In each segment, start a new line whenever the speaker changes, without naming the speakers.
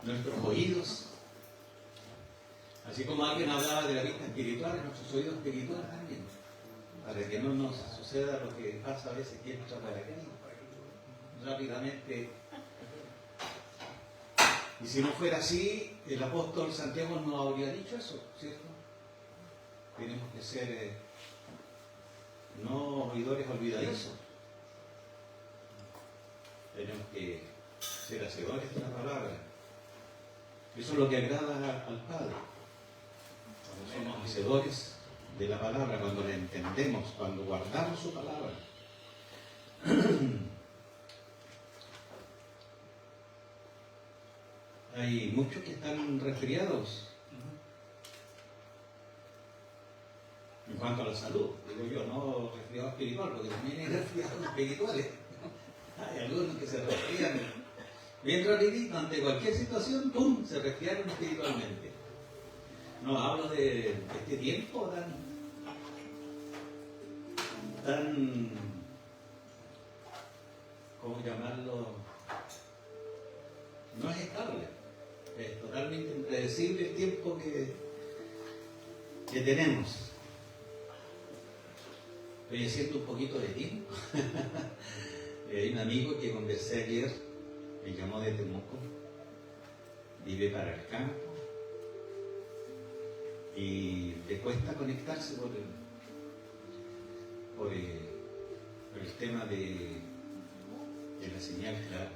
nuestros oídos. Así como alguien hablaba de la vista espiritual, nuestros oídos espirituales también, para que no nos suceda lo que pasa a veces aquí en nuestra paracaídas. Rápidamente. Y si no fuera así, el apóstol Santiago no habría dicho eso, ¿cierto? Tenemos que ser no oidores olvidadizos. Tenemos que ser hacedores de la palabra. Eso es lo que agrada al Padre. Cuando somos hacedores de la palabra, cuando la entendemos, cuando guardamos su palabra. Hay muchos que están resfriados. En cuanto a la salud, digo yo, no resfriado espiritual, porque también hay resfriados espirituales. Hay algunos que se resfrían bien rapidito ante cualquier situación, ¡pum!, se resfriaron espiritualmente. No hablo de este tiempo tan, ¿cómo llamarlo? No es estable, es totalmente impredecible el tiempo que tenemos. Estoy haciendo un poquito de tiempo. Hay un amigo que conversé ayer, me llamó de Temuco, vive para el campo y le cuesta conectarse por el tema de la señal, claro.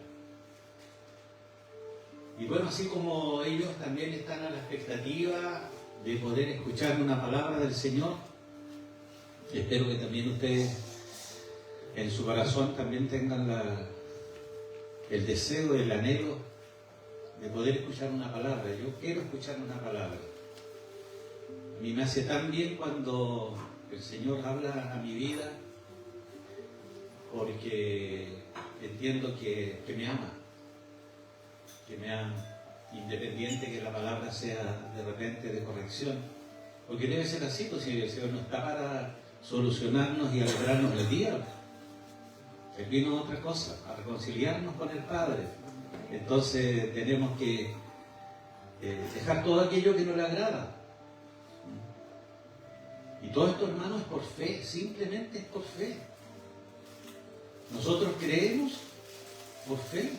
Y bueno, así como ellos también están a la expectativa de poder escuchar una palabra del Señor, espero que también ustedes en su corazón también tengan el deseo, el anhelo de poder escuchar una palabra. Yo quiero escuchar una palabra. A mí me hace tan bien cuando el Señor habla a mi vida, porque entiendo que me ama, independiente que la palabra sea de repente de corrección, porque debe ser así, pues si el Señor no está para solucionarnos y alegrarnos el día. Él vino a otra cosa, a reconciliarnos con el Padre. Entonces tenemos que dejar todo aquello que no le agrada. Y todo esto, hermanos, es por fe, simplemente es por fe. Nosotros creemos por fe.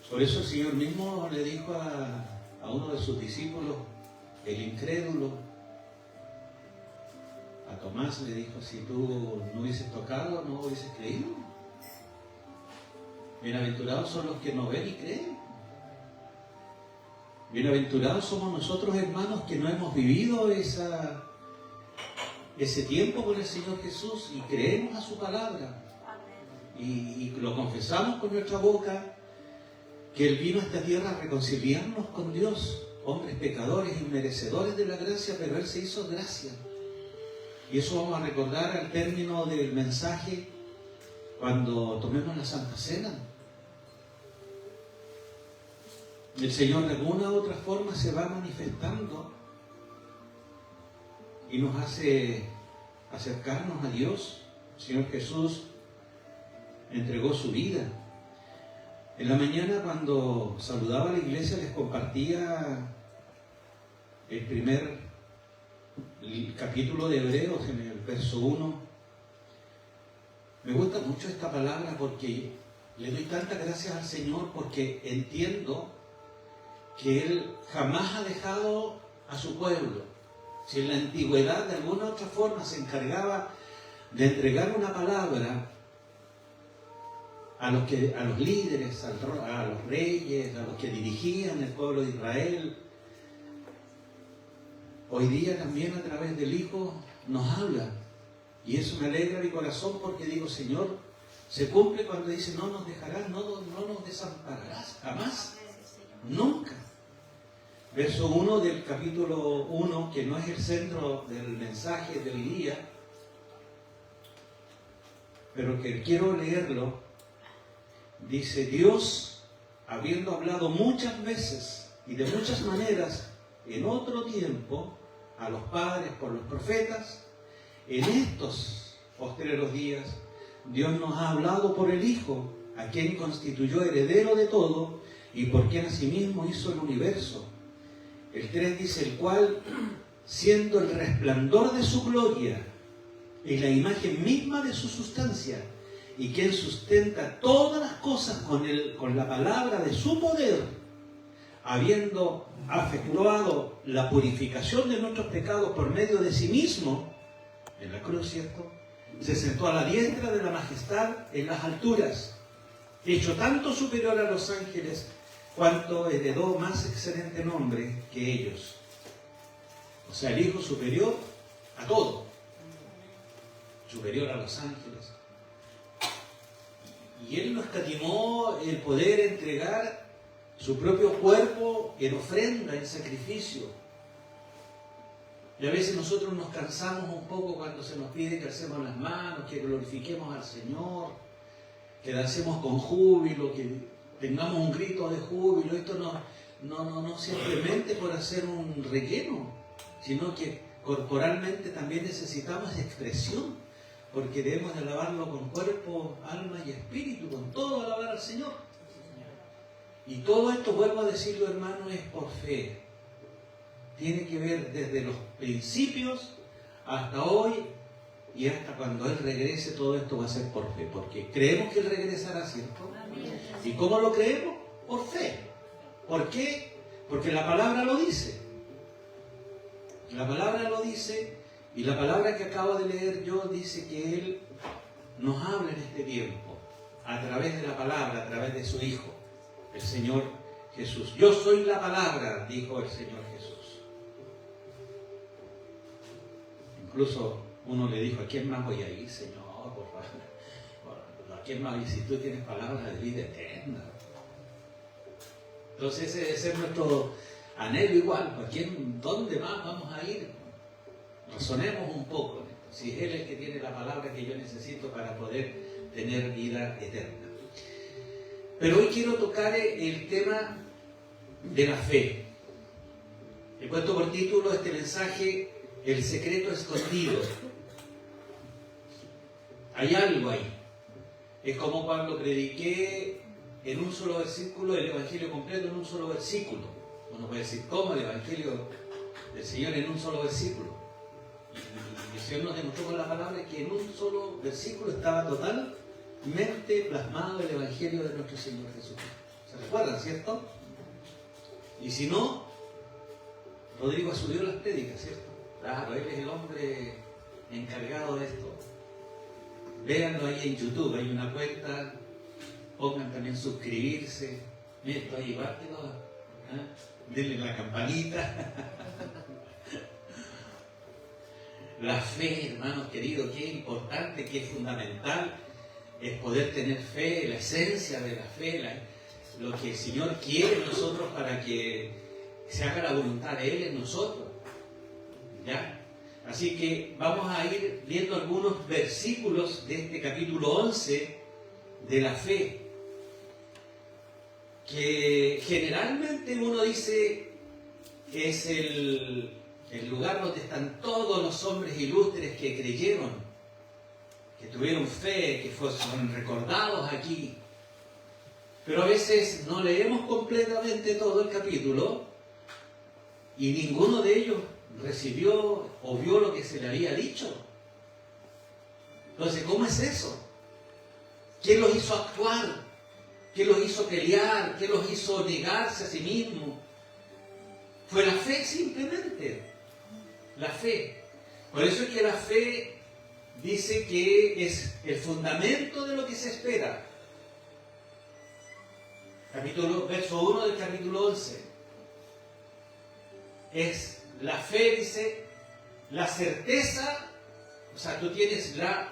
Por eso el Señor mismo le dijo a uno de sus discípulos, el incrédulo, a Tomás le dijo, si tú no hubieses tocado, no hubieses creído. Bienaventurados son los que no ven y creen. Bienaventurados somos nosotros, hermanos, que no hemos vivido ese tiempo con el Señor Jesús y creemos a su palabra. Y lo confesamos con nuestra boca, que Él vino a esta tierra a reconciliarnos con Dios, hombres pecadores, inmerecedores de la gracia, pero Él se hizo gracia. Y eso vamos a recordar al término del mensaje cuando tomemos la Santa Cena. El Señor de alguna u otra forma se va manifestando y nos hace acercarnos a Dios. El Señor Jesús entregó su vida. En la mañana, cuando saludaba a la iglesia, les compartía el primer capítulo de Hebreos, en el verso 1. Me gusta mucho esta palabra porque le doy tantas gracias al Señor, porque entiendo que Él jamás ha dejado a su pueblo. Si en la antigüedad de alguna u otra forma se encargaba de entregar una palabra a los líderes, a los reyes, a los que dirigían el pueblo de Israel, hoy día también a través del Hijo nos habla. Y eso me alegra mi corazón, porque digo, Señor, se cumple cuando dice, no nos dejarás, no nos desampararás, jamás, nunca. Verso 1 del capítulo 1, que no es el centro del mensaje de hoy día, pero que quiero leerlo. Dice, Dios, habiendo hablado muchas veces y de muchas maneras en otro tiempo a los padres por los profetas, en estos postreros días Dios nos ha hablado por el Hijo, a quien constituyó heredero de todo y por quien asimismo hizo el universo. El 3 dice, el cual, siendo el resplandor de su gloria y la imagen misma de su sustancia, y quien sustenta todas las cosas con la palabra de su poder, habiendo efectuado la purificación de nuestros pecados por medio de sí mismo, en la cruz, ¿cierto?, se sentó a la diestra de la majestad en las alturas, hecho tanto superior a los ángeles, cuanto heredó más excelente nombre que ellos. O sea, el Hijo superior a todo, superior a los ángeles. Y Él no escatimó el poder entregar su propio cuerpo en ofrenda, en sacrificio. Y a veces nosotros nos cansamos un poco cuando se nos pide que alcemos las manos, que glorifiquemos al Señor, que dancemos con júbilo, que tengamos un grito de júbilo. Esto no simplemente por hacer un relleno, sino que corporalmente también necesitamos expresión, porque debemos de alabarlo con cuerpo, alma y espíritu, con todo alabar al Señor. Y todo esto, vuelvo a decirlo, hermano, es por fe. Tiene que ver desde los principios hasta hoy y hasta cuando Él regrese. Todo esto va a ser por fe, porque creemos que Él regresará, ¿cierto? Amén. ¿Y cómo lo creemos? Por fe. ¿Por qué? Porque la palabra lo dice. La palabra lo dice, y la palabra que acabo de leer yo dice que Él nos habla en este tiempo a través de la palabra, a través de su Hijo, el Señor Jesús. Yo soy la palabra, dijo el Señor Jesús. Incluso uno le dijo, ¿a quién más voy a ir, Señor? Por favor. ¿A quién más? Y si tú tienes palabras de vida eterna. Entonces ese debe ser nuestro anhelo igual. ¿A quién? ¿Dónde más vamos a ir? Razonemos un poco. Si es Él el que tiene la palabra que yo necesito para poder tener vida eterna. Pero hoy quiero tocar el tema de la fe. He puesto por título este mensaje, El secreto escondido. Hay algo ahí. Es como cuando prediqué en un solo versículo el Evangelio completo en un solo versículo. Uno puede decir, ¿cómo el Evangelio del Señor en un solo versículo? Y el Señor nos demostró con la palabra que en un solo versículo estaba totalmente plasmado el Evangelio de nuestro Señor Jesucristo. ¿Se recuerdan, cierto? Y si no, Rodrigo ha subido las prédicas, ¿cierto? Claro, él es el hombre encargado de esto. Véanlo ahí en YouTube, hay una cuenta, pongan también suscribirse. Mira, esto ahí, bártelo, denle la campanita. La fe, hermanos queridos, qué importante, qué fundamental es poder tener fe, la esencia de la fe, lo que el Señor quiere en nosotros para que se haga la voluntad de Él en nosotros. ¿Ya? Así que vamos a ir viendo algunos versículos de este capítulo 11 de la fe, que generalmente uno dice que es el lugar donde están todos los hombres ilustres que creyeron, que tuvieron fe, que fueron recordados aquí. Pero a veces no leemos completamente todo el capítulo y ninguno de ellos recibió o vio lo que se le había dicho. Entonces, ¿cómo es eso? ¿Quién los hizo actuar? ¿Quién los hizo pelear? ¿Quién los hizo negarse a sí mismos? Fue la fe simplemente. La fe. Por eso es que la fe dice que es el fundamento de lo que se espera. Verso 1 del capítulo 11. Es la fe, dice, la certeza, o sea, tú tienes estás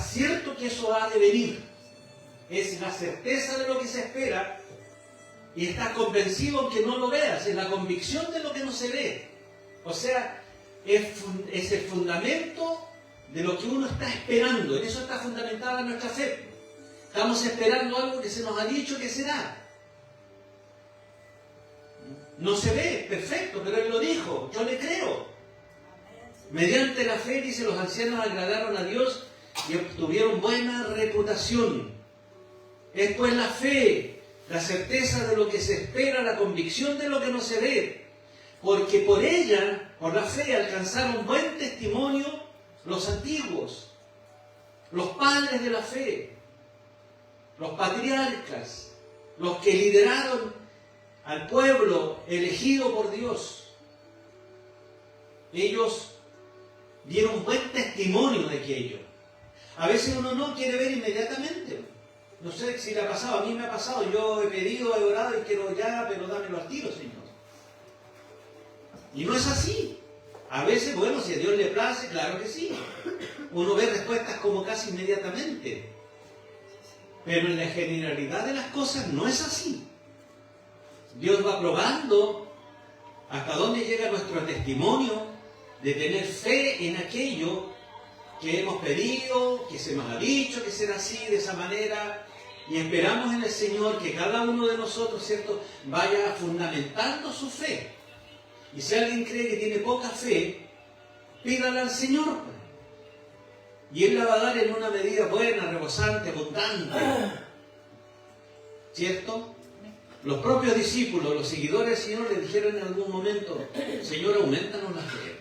cierto que eso ha de venir. Es la certeza de lo que se espera y estás convencido aunque no lo veas. Es la convicción de lo que no se ve. O sea, es el fundamento de lo que uno está esperando. En eso está fundamentada nuestra fe. Estamos esperando algo que se nos ha dicho que será. No se ve, perfecto, pero Él lo dijo, yo le creo. Mediante la fe, dice, los ancianos agradaron a Dios y obtuvieron buena reputación. Es pues la fe la certeza de lo que se espera, la convicción de lo que no se ve, porque por ella, por la fe, alcanzaron buen testimonio los antiguos, los padres de la fe, los patriarcas, los que lideraron al pueblo elegido por Dios. Ellos dieron buen testimonio de aquello. A veces uno no quiere ver inmediatamente. No sé si le ha pasado, a mí me ha pasado. Yo he pedido, he orado y quiero ya, pero dámelo al tiro, Señor. Y no es así. A veces, bueno, si a Dios le place, claro que sí. Uno ve respuestas como casi inmediatamente. Pero en la generalidad de las cosas no es así. Dios va probando hasta dónde llega nuestro testimonio de tener fe en aquello que hemos pedido, que se nos ha dicho que será así, de esa manera, y esperamos en el Señor que cada uno de nosotros, ¿cierto?, vaya fundamentando su fe. Y si alguien cree que tiene poca fe, pídala al Señor, y Él la va a dar en una medida buena, rebosante, abundante, ¿cierto? Los propios discípulos, los seguidores del Señor, le dijeron en algún momento: Señor, aumentanos la fe.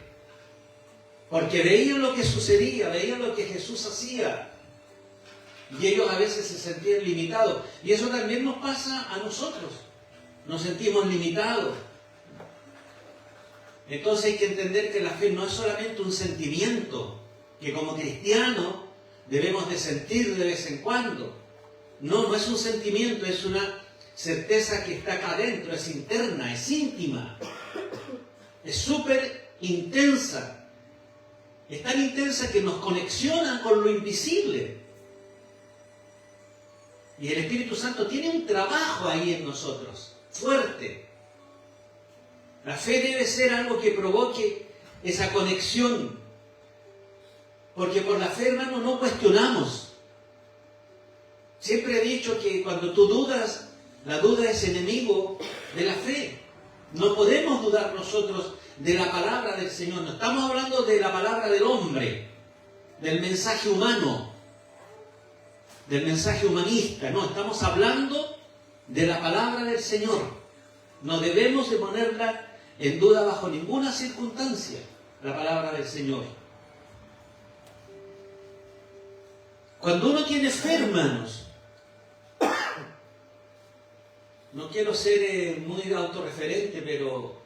Porque veían lo que sucedía, veían lo que Jesús hacía. Y ellos a veces se sentían limitados. Y eso también nos pasa a nosotros. Nos sentimos limitados. Entonces hay que entender que la fe no es solamente un sentimiento que como cristianos debemos de sentir de vez en cuando. No, no es un sentimiento, es una certeza que está acá adentro, es interna, es íntima. Es súper intensa. Es tan intensa que nos conexiona con lo invisible. Y el Espíritu Santo tiene un trabajo ahí en nosotros, fuerte. La fe debe ser algo que provoque esa conexión. Porque por la fe, hermano, no cuestionamos. Siempre he dicho que cuando tú dudas, la duda es enemigo de la fe. No podemos dudar nosotros de la palabra del Señor. No estamos hablando de la palabra del hombre, del mensaje humano, del mensaje humanista. No, estamos hablando de la palabra del Señor. No debemos de ponerla en duda bajo ninguna circunstancia, la palabra del Señor. Cuando uno tiene fe, hermanos, no quiero ser muy autorreferente, pero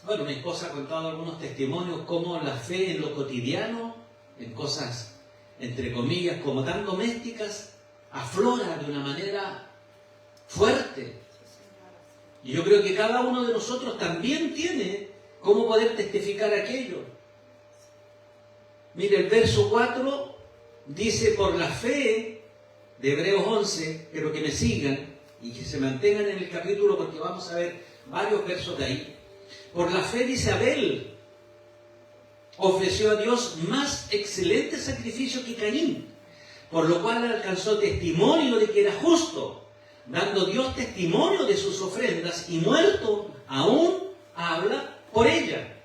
bueno, mi esposa ha contado algunos testimonios cómo la fe en lo cotidiano, en cosas, entre comillas, como tan domésticas, aflora de una manera fuerte. Y yo creo que cada uno de nosotros también tiene cómo poder testificar aquello. Mire, el verso 4 dice: por la fe, de Hebreos 11, quiero que me sigan y que se mantengan en el capítulo porque vamos a ver varios versos de ahí. Por la fe, dice, Abel ofreció a Dios más excelente sacrificio que Caín, por lo cual alcanzó testimonio de que era justo, dando Dios testimonio de sus ofrendas, y muerto aún habla por ella.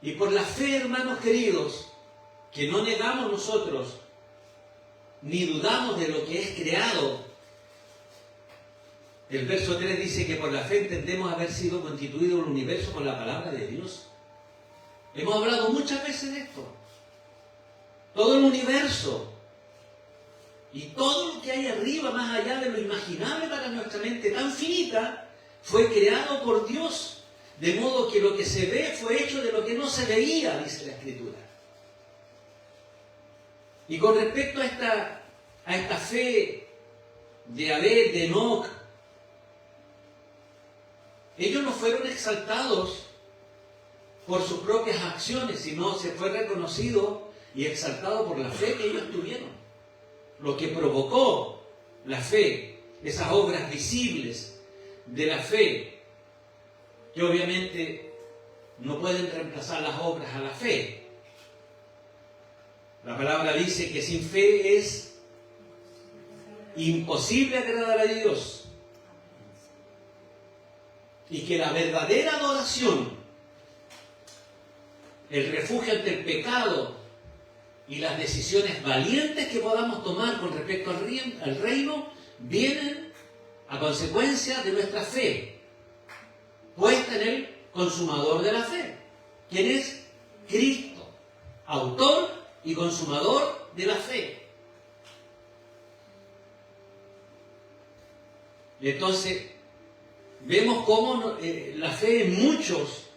Y por la fe, hermanos queridos, que no negamos nosotros, ni dudamos de lo que es creado. El verso 3 dice que por la fe entendemos haber sido constituido el universo con la palabra de Dios. Hemos hablado muchas veces de esto. Todo el universo y todo lo que hay arriba, más allá de lo imaginable para nuestra mente tan finita, fue creado por Dios. De modo que lo que se ve fue hecho de lo que no se veía, dice la Escritura. Y con respecto a esta fe de Abel, de Enoc, ellos no fueron exaltados por sus propias acciones, sino se fue reconocido y exaltado por la fe que ellos tuvieron. Lo que provocó la fe, esas obras visibles de la fe, que obviamente no pueden reemplazar las obras a la fe. La palabra dice que sin fe es imposible agradar a Dios. Y que la verdadera adoración, el refugio ante el pecado, y las decisiones valientes que podamos tomar con respecto al reino vienen a consecuencia de nuestra fe, puesta en el consumador de la fe, quien es Cristo, autor y consumador de la fe. Entonces, vemos cómo la fe en muchos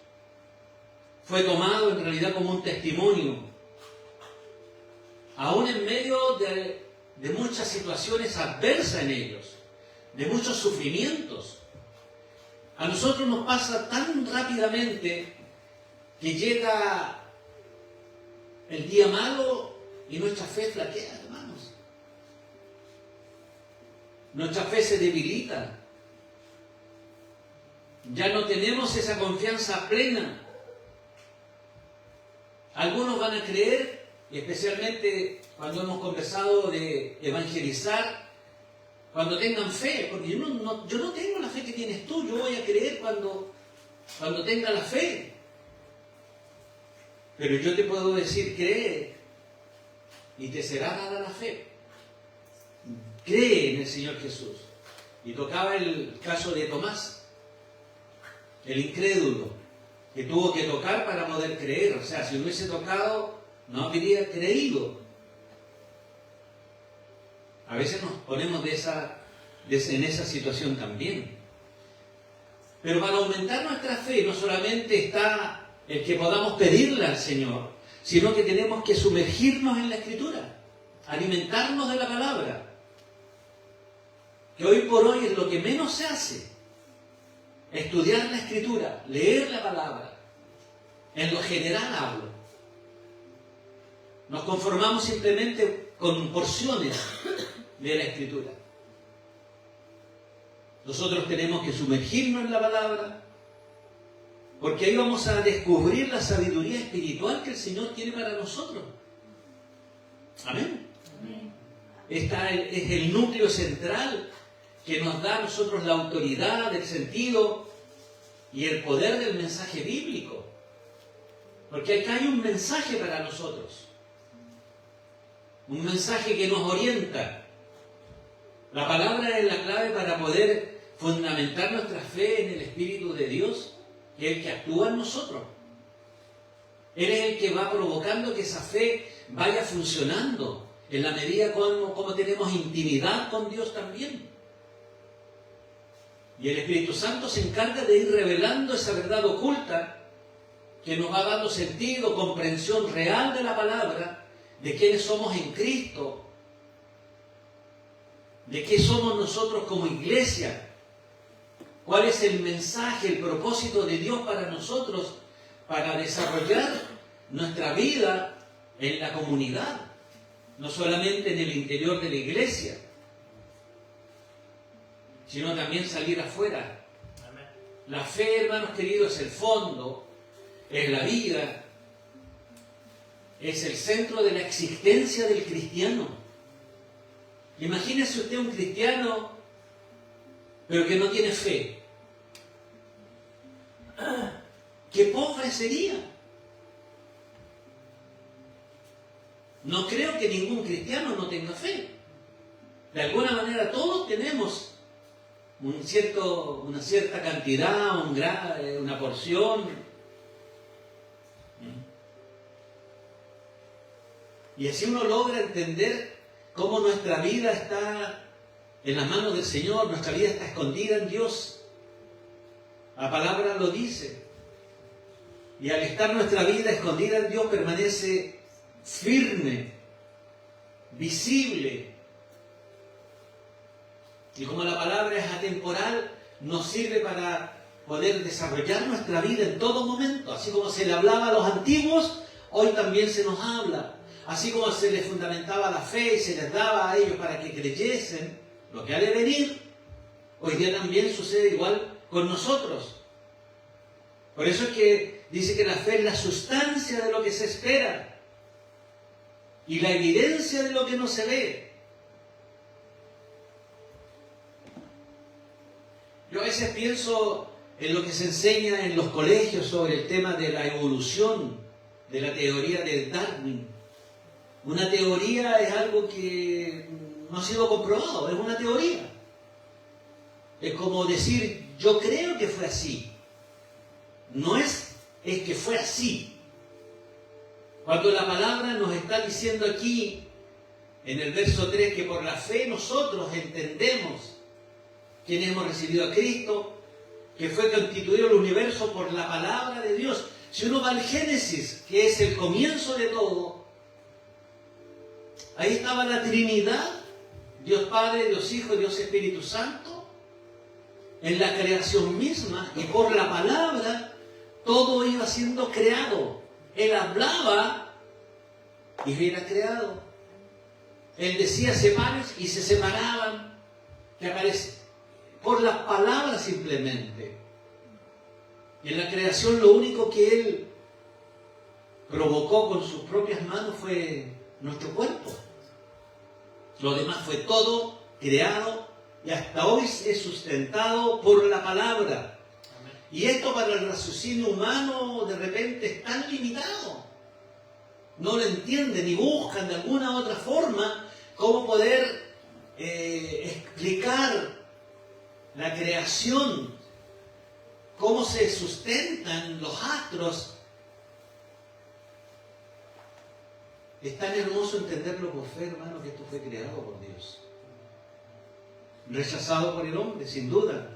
fue tomado en realidad como un testimonio, aún en medio de muchas situaciones adversas en ellos, de muchos sufrimientos. A nosotros nos pasa tan rápidamente que llega el día malo y nuestra fe flaquea, hermanos. Nuestra fe se debilita. Ya no tenemos esa confianza plena. Algunos van a creer, y especialmente cuando hemos conversado de evangelizar, cuando tengan fe, porque yo no tengo la fe que tienes tú, yo voy a creer cuando tenga la fe. Pero yo te puedo decir, cree y te será dada la fe. Cree en el Señor Jesús. Y tocaba el caso de Tomás, el incrédulo, que tuvo que tocar para poder creer. O sea, si hubiese tocado, no habría creído. A veces nos ponemos en esa situación también. Pero para aumentar nuestra fe no solamente está el que podamos pedirle al Señor, sino que tenemos que sumergirnos en la Escritura, alimentarnos de la palabra, que hoy por hoy es lo que menos se hace. Estudiar la Escritura, leer la palabra. En lo general hablo. Nos conformamos simplemente con porciones de la Escritura. Nosotros tenemos que sumergirnos en la palabra, porque ahí vamos a descubrir la sabiduría espiritual que el Señor tiene para nosotros. Amén. Amén. Este es el núcleo central que nos da a nosotros la autoridad, el sentido y el poder del mensaje bíblico. Porque acá hay un mensaje para nosotros. Un mensaje que nos orienta. La palabra es la clave para poder fundamentar nuestra fe en el Espíritu de Dios, que es el que actúa en nosotros. Él es el que va provocando que esa fe vaya funcionando en la medida como tenemos intimidad con Dios también. Y el Espíritu Santo se encarga de ir revelando esa verdad oculta que nos va dando sentido, comprensión real de la palabra, de quiénes somos en Cristo, de qué somos nosotros como iglesia, cuál es el mensaje, el propósito de Dios para nosotros, para desarrollar nuestra vida en la comunidad, no solamente en el interior de la iglesia, sino también salir afuera. Amén. La fe, hermanos queridos, es el fondo, es la vida, es el centro de la existencia del cristiano. Imagínese usted un cristiano, pero que no tiene fe. ¡Qué pobre sería! No creo que ningún cristiano no tenga fe. De alguna manera todos tenemos una cierta cantidad, una porción. Y así uno logra entender cómo nuestra vida está en las manos del Señor, nuestra vida está escondida en Dios. La palabra lo dice. Y al estar nuestra vida escondida en Dios, permanece firme, visible. Y como la palabra es atemporal, nos sirve para poder desarrollar nuestra vida en todo momento. Así como se le hablaba a los antiguos, hoy también se nos habla. Así como se les fundamentaba la fe y se les daba a ellos para que creyesen lo que ha de venir, hoy día también sucede igual con nosotros. Por eso es que dice que la fe es la sustancia de lo que se espera y la evidencia de lo que no se ve. Yo a veces pienso en lo que se enseña en los colegios sobre el tema de la evolución, de la teoría de Darwin. Una teoría es algo que no ha sido comprobado, es una teoría. Es como decir, yo creo que fue así. No es que fue así. Cuando la palabra nos está diciendo aquí, en el verso 3, que por la fe nosotros entendemos quienes hemos recibido a Cristo, que fue constituido el universo por la palabra de Dios. Si uno va al Génesis, que es el comienzo de todo, ahí estaba la Trinidad, Dios Padre, Dios Hijo, Dios Espíritu Santo, en la creación misma, y por la palabra todo iba siendo creado. Él hablaba y era creado. Él decía sepárense y se separaban. ¿Qué aparece? Por las palabras simplemente. Y en la creación lo único que Él provocó con sus propias manos fue nuestro cuerpo. Lo demás fue todo creado y hasta hoy es sustentado por la palabra. Y esto para el raciocinio humano de repente es tan limitado. No lo entienden y buscan de alguna otra forma cómo poder explicar la creación, cómo se sustentan los astros. Es tan hermoso entenderlo por fe, hermano, que esto fue creado por Dios. Rechazado por el hombre, sin duda.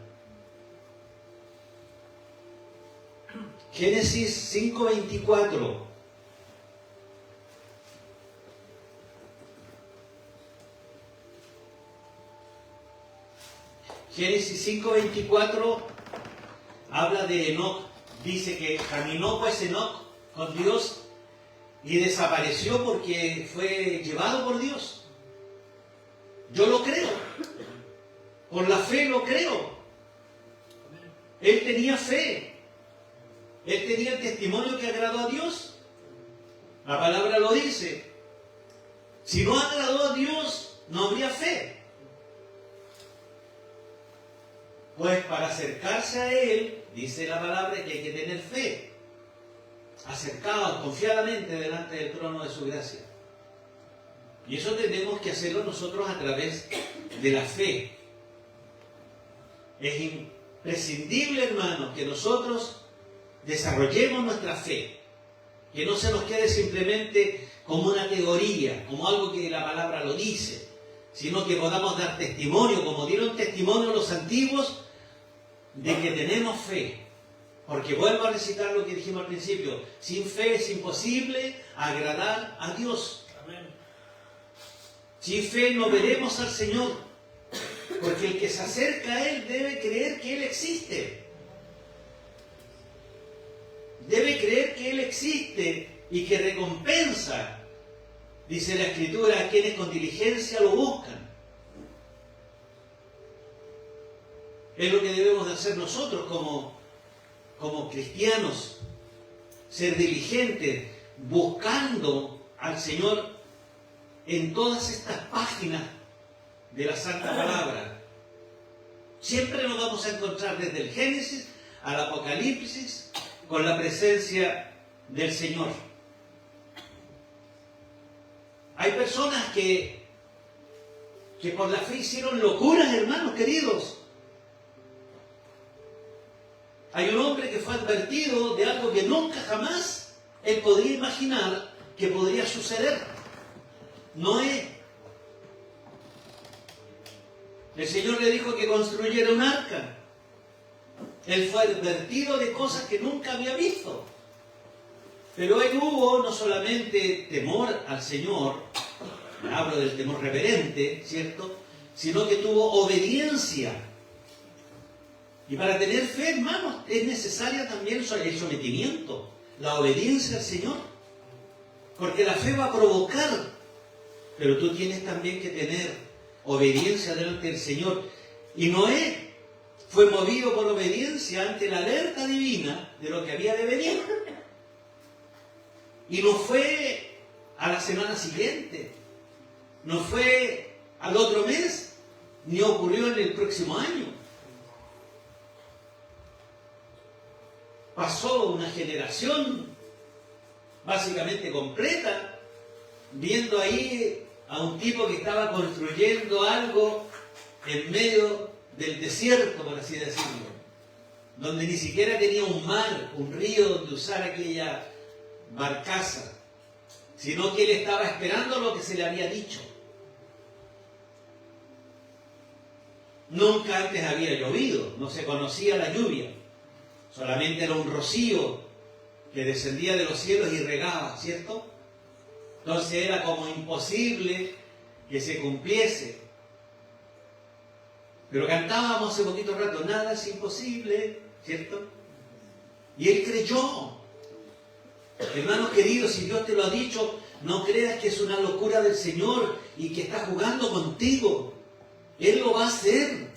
Génesis 5:24. Génesis 5:24 habla de Enoc. Dice que caminó pues Enoc con Dios y desapareció porque fue llevado por Dios. Yo lo creo. Por la fe lo creo. Él tenía fe. Él tenía el testimonio que agradó a Dios. La palabra lo dice. Si no agradó a Dios, no habría fe. Pues para acercarse a Él, dice la palabra que hay que tener fe. Acercados confiadamente delante del trono de su gracia. Y eso tenemos que hacerlo nosotros a través de la fe. Es imprescindible, hermanos, que nosotros desarrollemos nuestra fe. Que no se nos quede simplemente como una teoría, como algo que la palabra lo dice, sino que podamos dar testimonio, como dieron testimonio los antiguos, de que tenemos fe. Porque vuelvo a recitar lo que dijimos al principio, sin fe es imposible agradar a Dios. Amén. Sin fe no veremos al Señor, porque el que se acerca a Él debe creer que Él existe. Debe creer que Él existe y que recompensa, dice la Escritura, a quienes con diligencia lo buscan. Es lo que debemos de hacer nosotros como cristianos, ser diligentes, buscando al Señor en todas estas páginas de la Santa Palabra. Siempre nos vamos a encontrar desde el Génesis al Apocalipsis con la presencia del Señor. Hay personas que por la fe hicieron locuras, hermanos queridos. Hay un hombre que fue advertido de algo que nunca jamás él podría imaginar que podría suceder. Noé. El Señor le dijo que construyera un arca. Él fue advertido de cosas que nunca había visto. Pero él hubo no solamente temor al Señor, hablo del temor reverente, ¿cierto? Sino que tuvo obediencia. Y para tener fe, hermanos, es necesaria también el sometimiento, la obediencia al Señor. Porque la fe va a provocar, pero tú tienes también que tener obediencia delante del Señor. Y Noé fue movido por obediencia ante la alerta divina de lo que había de venir. Y no fue a la semana siguiente, no fue al otro mes, ni ocurrió en el próximo año. Pasó una generación básicamente completa viendo ahí a un tipo que estaba construyendo algo en medio del desierto, por así decirlo, donde ni siquiera tenía un mar, un río donde usar aquella barcaza, sino que él estaba esperando lo que se le había dicho. Nunca antes había llovido, no se conocía la lluvia, solamente era un rocío que descendía de los cielos y regaba, ¿cierto? Entonces era como imposible que se cumpliese. Pero cantábamos hace poquito rato, nada es imposible, ¿cierto? Y él creyó. Hermanos queridos, si Dios te lo ha dicho, no creas que es una locura del Señor y que está jugando contigo. Él lo va a hacer,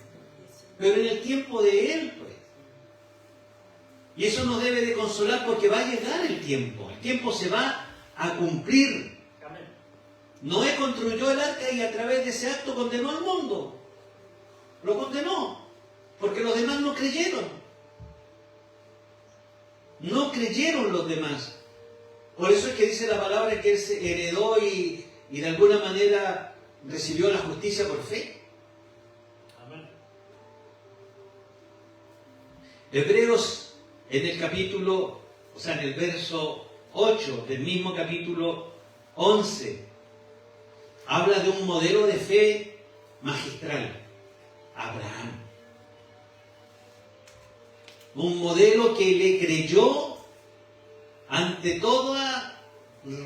pero en el tiempo de Él, pues. Y eso nos debe de consolar porque va a llegar el tiempo se va a cumplir. Noé construyó el arca y a través de ese acto condenó al mundo. Lo condenó, porque los demás no creyeron. No creyeron los demás. Por eso es que dice la palabra que él se heredó y de alguna manera recibió la justicia por fe. Amén. Hebreos en el capítulo, o sea, en el verso 8 del mismo capítulo 11, habla de un modelo de fe magistral. Abraham. Un modelo que le creyó ante todo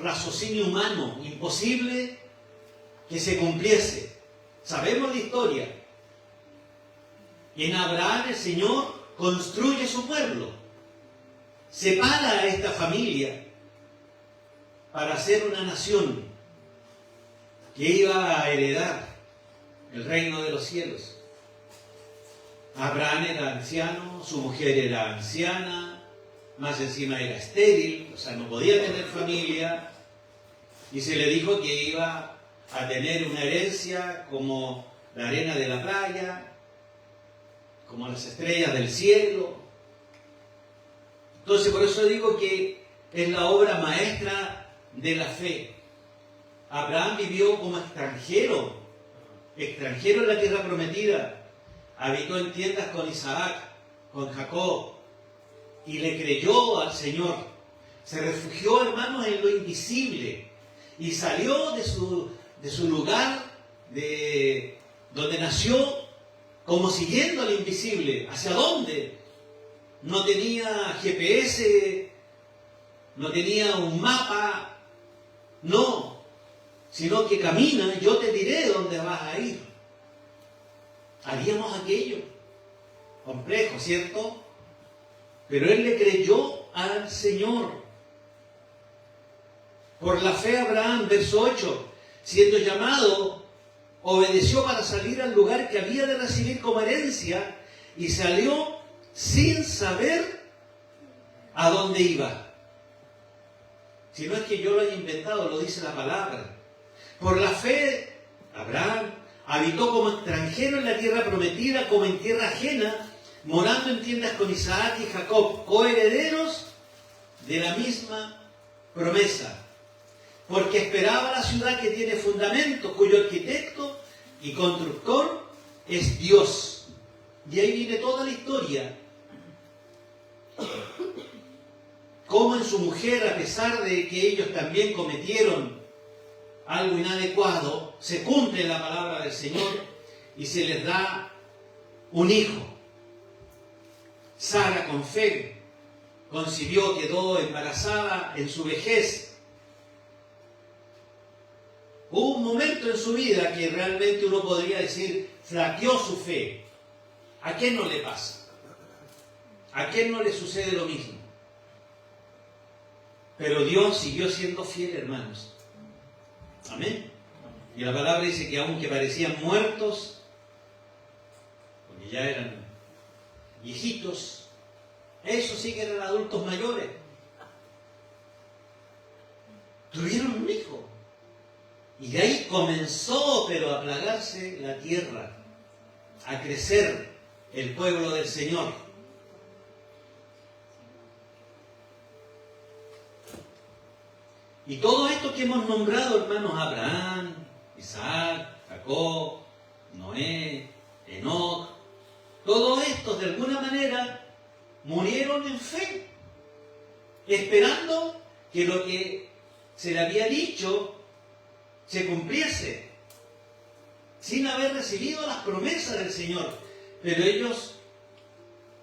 raciocinio humano, imposible que se cumpliese. Sabemos la historia. En Abraham el Señor construye su pueblo, separa a esta familia para hacer una nación que iba a heredar el reino de los cielos. Abraham era anciano, su mujer era anciana, más encima era estéril, o sea, no podía tener familia, y se le dijo que iba a tener una herencia como la arena de la playa, como las estrellas del cielo. Entonces, por eso digo que es la obra maestra de la fe. Abraham vivió como extranjero en la tierra prometida. Habitó en tiendas con Isaac, con Jacob, y le creyó al Señor. Se refugió, hermanos, en lo invisible y salió de su lugar de donde nació, como siguiendo al invisible. ¿Hacia dónde? No tenía GPS, no tenía un mapa, no, sino que camina, yo te diré dónde vas a ir. Haríamos aquello. Complejo, ¿cierto? Pero él le creyó al Señor. Por la fe Abraham, verso 8, siendo llamado, obedeció para salir al lugar que había de recibir como herencia y salió sin saber a dónde iba. Si no es que yo lo haya inventado, lo dice la palabra. Por la fe, Abraham habitó como extranjero en la tierra prometida, como en tierra ajena, morando en tiendas con Isaac y Jacob, coherederos de la misma promesa. Porque esperaba la ciudad que tiene fundamento, cuyo arquitecto y constructor es Dios. Y ahí viene toda la historia. Cómo en su mujer, a pesar de que ellos también cometieron algo inadecuado, se cumple la palabra del Señor y se les da un hijo. Sara, con fe, concibió, quedó embarazada en su vejez. Hubo un momento en su vida que realmente uno podría decir, flaqueó su fe. ¿A quién no le pasa? ¿A quién no le sucede lo mismo? Pero Dios siguió siendo fiel, hermanos. Amén. Y la palabra dice que aunque parecían muertos, porque ya eran viejitos, esos sí que eran adultos mayores, tuvieron un hijo. Y de ahí comenzó, pero a plagarse la tierra, a crecer el pueblo del Señor. Y todo esto que hemos nombrado, hermanos, Abraham, Isaac, Jacob, Noé, Enoc, todos estos de alguna manera murieron en fe, esperando que lo que se le había dicho se cumpliese, sin haber recibido las promesas del Señor. Pero ellos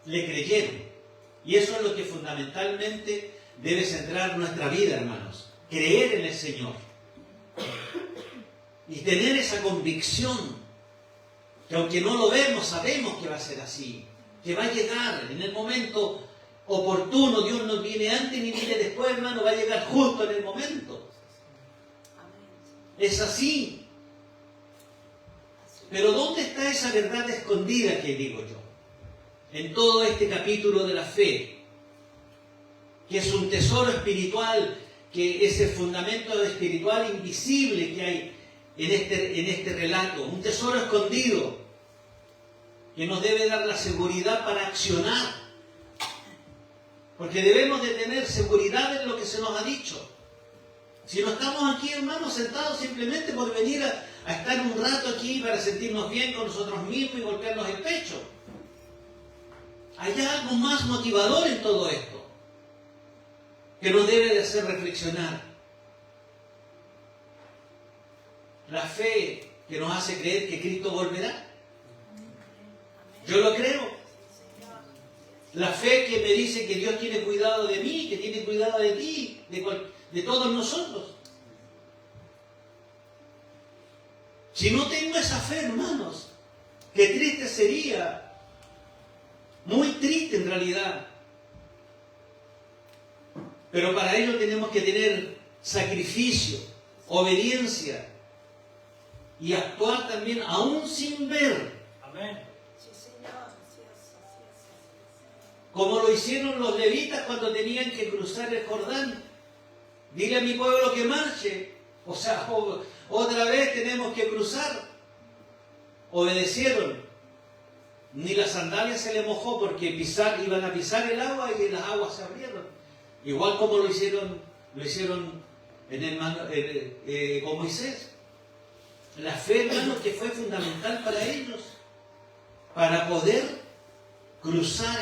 le creyeron. Y eso es lo que fundamentalmente debe centrar nuestra vida, hermanos. Creer en el Señor. Y tener esa convicción que aunque no lo vemos, sabemos que va a ser así. Que va a llegar en el momento oportuno. Dios no viene antes ni viene después, hermano. Va a llegar justo en el momento. Es así. Pero ¿dónde está esa verdad escondida que digo yo? En todo este capítulo de la fe, que es un tesoro espiritual, que es el fundamento espiritual invisible que hay en este relato, un tesoro escondido, que nos debe dar la seguridad para accionar, porque debemos de tener seguridad en lo que se nos ha dicho. Si no estamos aquí, hermanos, sentados simplemente por venir a estar un rato aquí para sentirnos bien con nosotros mismos y golpearnos el pecho. Hay algo más motivador en todo esto, que nos debe de hacer reflexionar. La fe que nos hace creer que Cristo volverá. Yo lo creo. La fe que me dice que Dios tiene cuidado de mí, que tiene cuidado de ti, de todos nosotros. Si no tengo esa fe, hermanos, qué triste sería. Muy triste en realidad. Pero para ello tenemos que tener sacrificio, obediencia y actuar también aún sin ver.
Amén.
Como lo hicieron los levitas cuando tenían que cruzar el Jordán. Dile a mi pueblo que marche. O sea, otra vez tenemos que cruzar. Obedecieron. Ni la sandalia se le mojó porque iban a pisar el agua y las aguas se abrieron. Igual como lo hicieron con Moisés. La fe, hermanos, que fue fundamental para ellos, para poder cruzar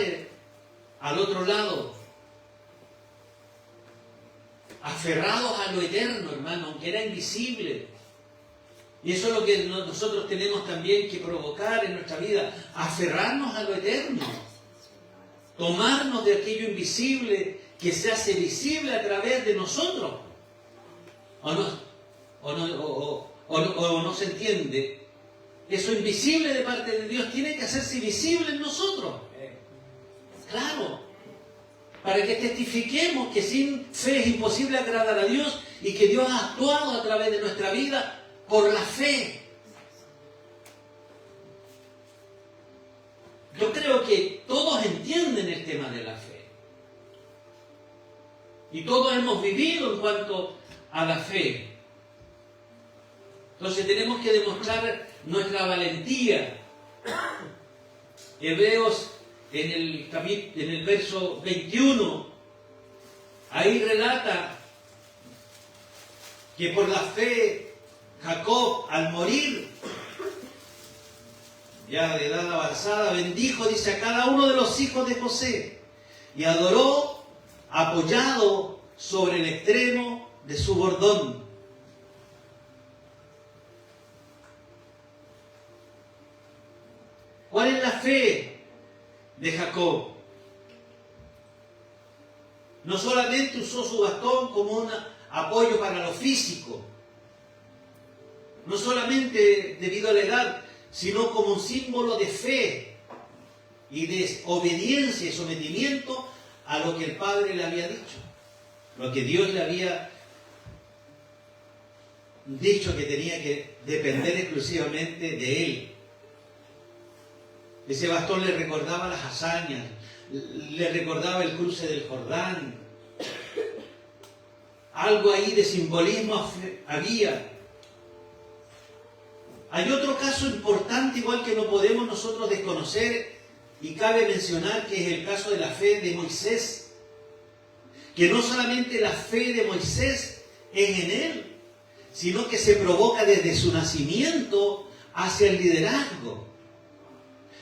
al otro lado, aferrados a lo eterno, hermano, aunque era invisible. Y eso es lo que nosotros tenemos también que provocar en nuestra vida, aferrarnos a lo eterno, tomarnos de aquello invisible que se hace visible a través de nosotros. ¿O no se entiende? Eso invisible de parte de Dios tiene que hacerse visible en nosotros. Claro, para que testifiquemos que sin fe es imposible agradar a Dios y que Dios ha actuado a través de nuestra vida por la fe. Yo creo que todos entienden el tema de la fe. Y todos hemos vivido en cuanto a la fe. Entonces tenemos que demostrar nuestra valentía. Hebreos en el verso 21, ahí relata que por la fe Jacob, al morir, ya de edad avanzada, bendijo, dice, a cada uno de los hijos de José y adoró apoyado sobre el extremo de su bordón. ¿Cuál es la fe de Jacob? No solamente usó su bastón como un apoyo para lo físico, no solamente debido a la edad, sino como un símbolo de fe y de obediencia y sometimiento a lo que el Padre le había dicho, lo que Dios le había dicho que tenía que depender exclusivamente de él. Ese bastón le recordaba las hazañas, le recordaba el cruce del Jordán. Algo ahí de simbolismo había. Hay otro caso importante, igual que no podemos nosotros desconocer, y cabe mencionar que es el caso de la fe de Moisés. Que no solamente la fe de Moisés es en él, sino que se provoca desde su nacimiento hacia el liderazgo.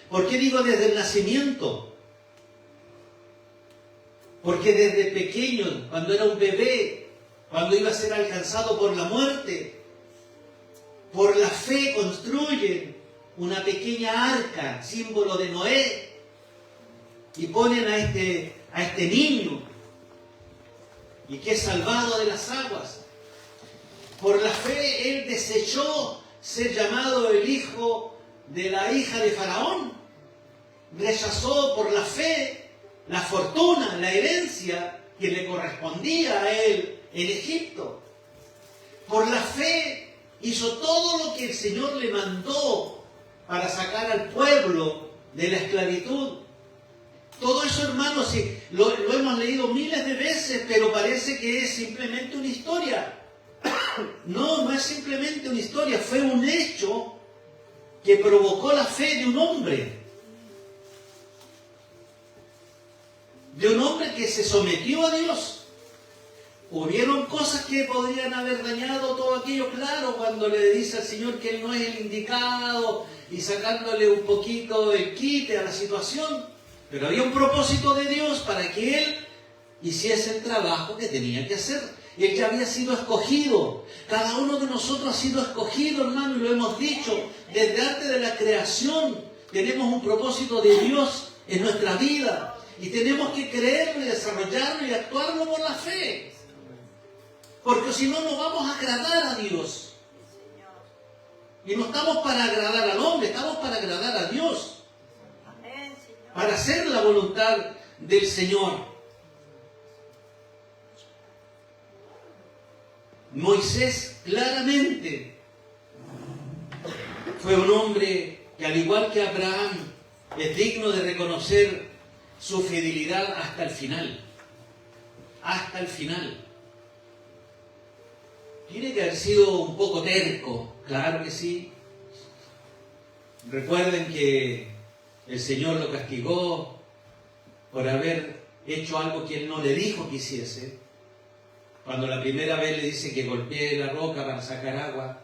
¿Por qué digo desde el nacimiento? Porque desde pequeño, cuando era un bebé, cuando iba a ser alcanzado por la muerte, por la fe construyen una pequeña arca, símbolo de Noé, y ponen a este niño, y que es salvado de las aguas. Por la fe él desechó ser llamado el hijo de la hija de Faraón. Rechazó por la fe la fortuna, la herencia que le correspondía a él en Egipto. Por la fe hizo todo lo que el Señor le mandó para sacar al pueblo de la esclavitud. Todo eso, hermanos, sí, lo hemos leído miles de veces, pero parece que es simplemente una historia. No, no es simplemente una historia, fue un hecho que provocó la fe de un hombre. De un hombre que se sometió a Dios. Hubieron cosas que podrían haber dañado todo aquello, claro, cuando le dice al Señor que Él no es el indicado y sacándole un poquito el quite a la situación. Pero había un propósito de Dios para que Él hiciese el trabajo que tenía que hacer. Él ya había sido escogido. Cada uno de nosotros ha sido escogido, hermano, y lo hemos dicho. Desde antes de la creación tenemos un propósito de Dios en nuestra vida. Y tenemos que creerlo y desarrollarlo y actuarlo por la fe. Porque si no, no vamos a agradar a Dios. Y no estamos para agradar al hombre, estamos para agradar a Dios. Para hacer la voluntad del Señor. Moisés claramente fue un hombre que, al igual que Abraham, es digno de reconocer su fidelidad hasta el final. Hasta el final. Tiene que haber sido un poco terco, claro que sí. Recuerden que el Señor lo castigó por haber hecho algo que Él no le dijo que hiciese. Cuando la primera vez le dice que golpee la roca para sacar agua,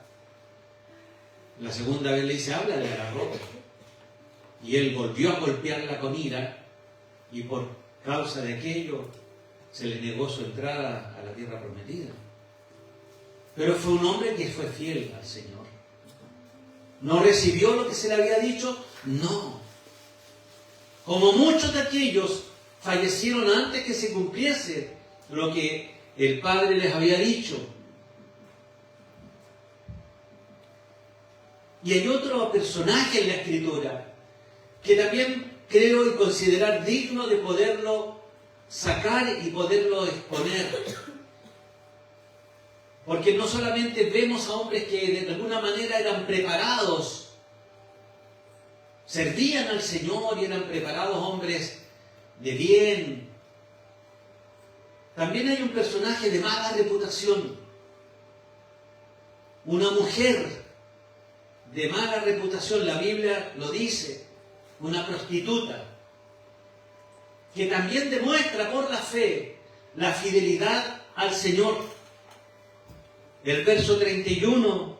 la segunda vez le dice, háblale a la roca. Y Él volvió a golpearla con ira, y por causa de aquello se le negó su entrada a la tierra prometida. Pero fue un hombre que fue fiel al Señor. ¿No recibió lo que se le había dicho? No. Como muchos de aquellos fallecieron antes que se cumpliese lo que el Padre les había dicho. Y hay otro personaje en la Escritura que también creo y considerar digno de poderlo sacar y poderlo exponer. Porque no solamente vemos a hombres que de alguna manera eran preparados, servían al Señor y eran preparados hombres de bien. También hay un personaje de mala reputación. Una mujer de mala reputación, la Biblia lo dice, una prostituta, que también demuestra por la fe la fidelidad al Señor. El verso 31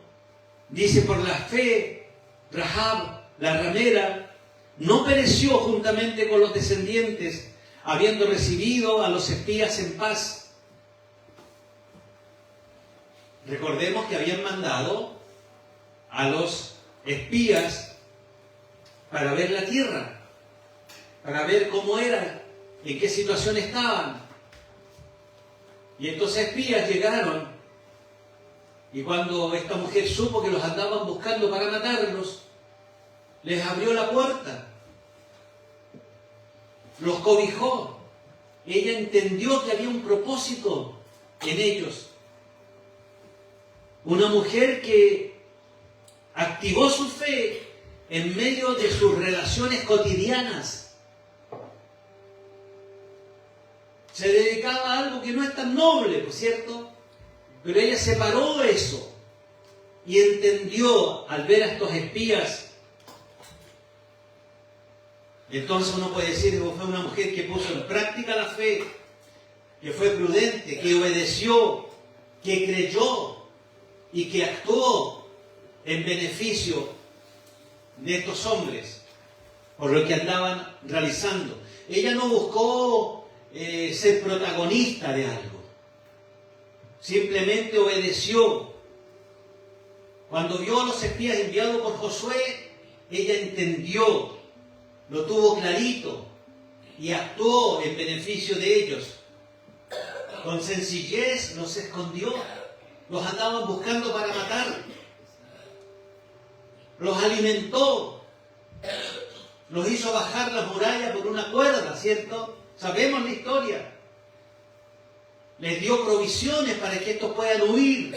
dice, por la fe, Rahab, la ramera, no pereció juntamente con los descendientes, habiendo recibido a los espías en paz. Recordemos que habían mandado a los espías para ver la tierra, para ver cómo era, en qué situación estaban. Y estos espías llegaron, y cuando esta mujer supo que los andaban buscando para matarlos, les abrió la puerta, los cobijó. Ella entendió que había un propósito en ellos. Una mujer que activó su fe en medio de sus relaciones cotidianas. Se dedicaba a algo que no es tan noble, ¿no es cierto? Pero ella separó eso y entendió al ver a estos espías. Entonces uno puede decir que fue una mujer que puso en práctica la fe, que fue prudente, que obedeció, que creyó y que actuó en beneficio de estos hombres por lo que andaban realizando. Ella no buscó ser protagonista de algo. Simplemente obedeció. Cuando vio a los espías enviados por Josué, ella entendió, lo tuvo clarito y actuó en beneficio de ellos. Con sencillez los escondió, los andaban buscando para matar, los alimentó, los hizo bajar la muralla por una cuerda, ¿cierto? Sabemos la historia. Les dio provisiones para que estos puedan huir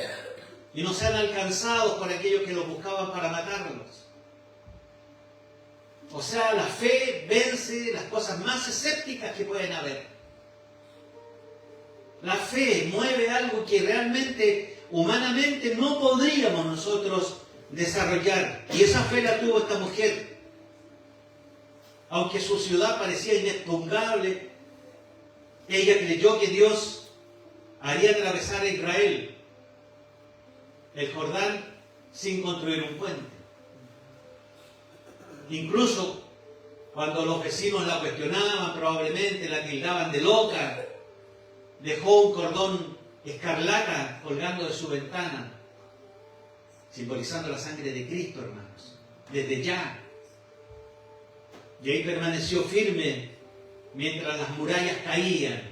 y no sean alcanzados por aquellos que los buscaban para matarlos. O sea, la fe vence las cosas más escépticas que pueden haber. La fe mueve algo que realmente, humanamente, no podríamos nosotros desarrollar. Y esa fe la tuvo esta mujer. Aunque su ciudad parecía inexpugnable, ella creyó que Dios haría atravesar a Israel el Jordán sin construir un puente. Incluso cuando los vecinos la cuestionaban, probablemente la tildaban de loca, dejó un cordón escarlata colgando de su ventana, simbolizando la sangre de Cristo, hermanos, desde ya. Y ahí permaneció firme mientras las murallas caían,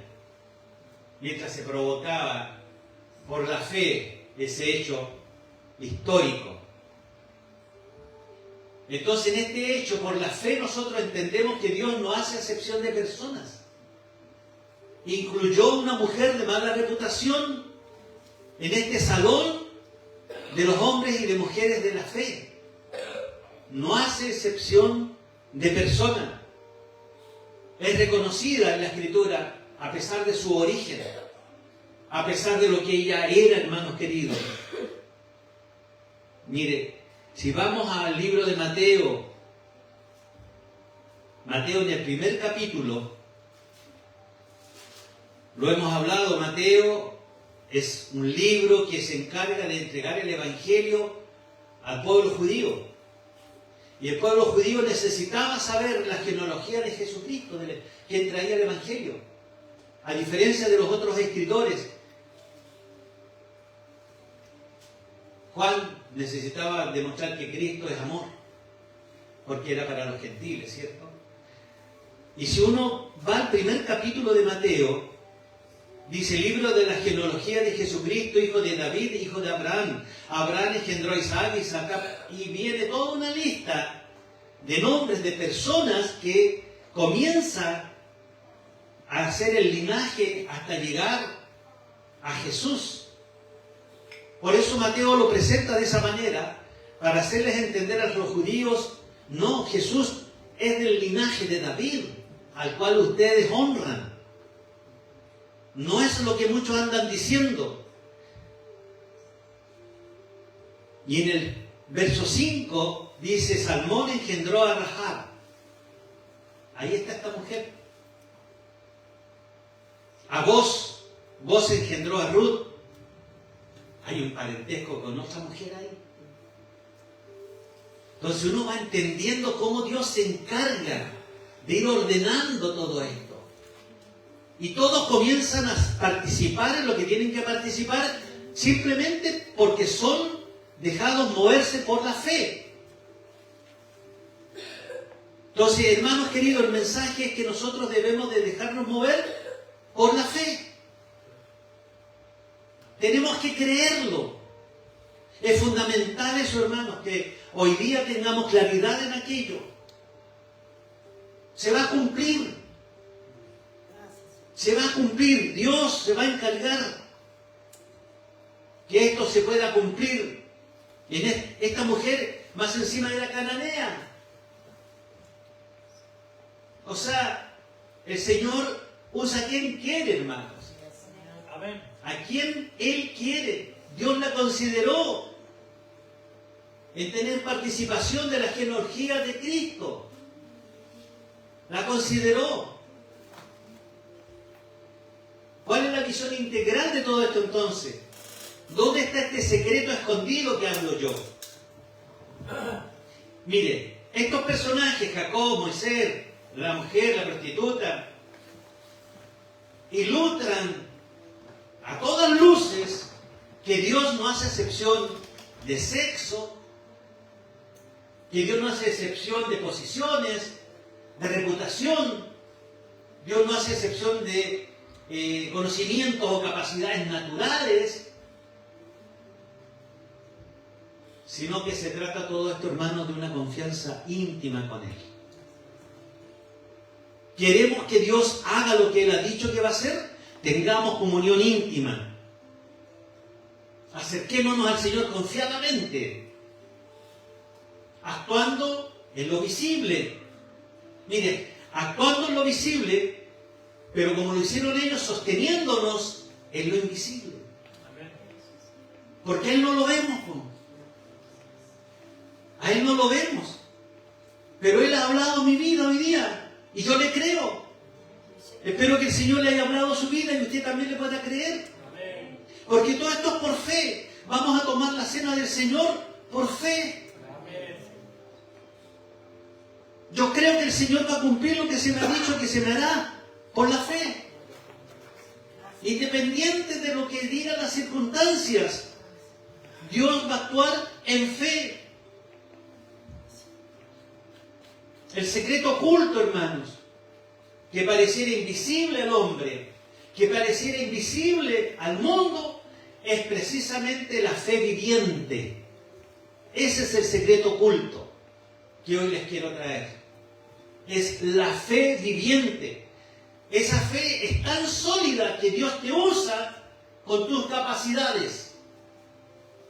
mientras se provocaba por la fe ese hecho histórico. Entonces, en este hecho, por la fe, nosotros entendemos que Dios no hace acepción de personas. Incluyó una mujer de mala reputación en este salón de los hombres y de mujeres de la fe. No hace excepción de persona. Es reconocida en la Escritura a pesar de su origen, a pesar de lo que ella era, hermanos queridos. Mire, si vamos al libro de Mateo en el primer capítulo, lo hemos hablado, Mateo es un libro que se encarga de entregar el Evangelio al pueblo judío. Y el pueblo judío necesitaba saber la genealogía de Jesucristo, quien traía el Evangelio. A diferencia de los otros escritores, Juan necesitaba demostrar que Cristo es amor, porque era para los gentiles, ¿cierto? Y si uno va al primer capítulo de Mateo, dice: libro de la genealogía de Jesucristo, hijo de David, hijo de Abraham. Abraham engendró a Isaac, y viene toda una lista de nombres de personas que comienza a hacer el linaje hasta llegar a Jesús. Por eso Mateo lo presenta de esa manera, para hacerles entender a los judíos: no, Jesús es del linaje de David, al cual ustedes honran. No es lo que muchos andan diciendo. Y en el verso 5 dice: Salmón engendró a Rahab. Ahí está esta mujer. A Boz engendró a Ruth. Hay un parentesco con otra mujer ahí. Entonces uno va entendiendo cómo Dios se encarga de ir ordenando todo esto. Y todos comienzan a participar en lo que tienen que participar, simplemente porque son dejados moverse por la fe. Entonces, hermanos queridos, el mensaje es que nosotros debemos de dejarnos mover por la fe. Tenemos que creerlo. Es fundamental eso, hermanos, que hoy día tengamos claridad en aquello. Se va a cumplir. Se va a cumplir. Dios se va a encargar que esto se pueda cumplir. Y en esta mujer, más encima de la cananea. O sea, el Señor usa a quien quiere, hermanos.
Amén.
A quien Él quiere. Dios la consideró en tener participación de la genealogía de Cristo. La consideró. ¿Cuál es la visión integral de todo esto entonces? ¿Dónde está este secreto escondido que hablo yo? Mire, estos personajes, Jacob, Moisés, la mujer, la prostituta, ilustran a todas luces que Dios no hace excepción de sexo, que Dios no hace excepción de posiciones, de reputación. Dios no hace excepción de conocimientos o capacidades naturales, sino que se trata todo esto, hermanos, de una confianza íntima con Él. ¿Queremos que Dios haga lo que Él ha dicho que va a hacer? Tengamos comunión íntima. Acerquémonos al Señor confiadamente, actuando en lo visible. Mire, actuando en lo visible, pero como lo hicieron ellos, sosteniéndonos en lo invisible. Porque a Él no lo vemos, a Él no lo vemos. Pero Él ha hablado mi vida hoy día, y yo le creo. Espero que el Señor le haya hablado su vida y usted también le pueda creer. Porque todo esto es por fe. Vamos a tomar la cena del Señor por fe. Yo creo que el Señor va a cumplir lo que se me ha dicho que se me hará por la fe. Independiente de lo que digan las circunstancias, Dios va a actuar en fe. El secreto oculto, hermanos, que pareciera invisible al hombre, que pareciera invisible al mundo, es precisamente la fe viviente. Ese es el secreto oculto que hoy les quiero traer. Es la fe viviente. Esa fe es tan sólida que Dios te usa con tus capacidades.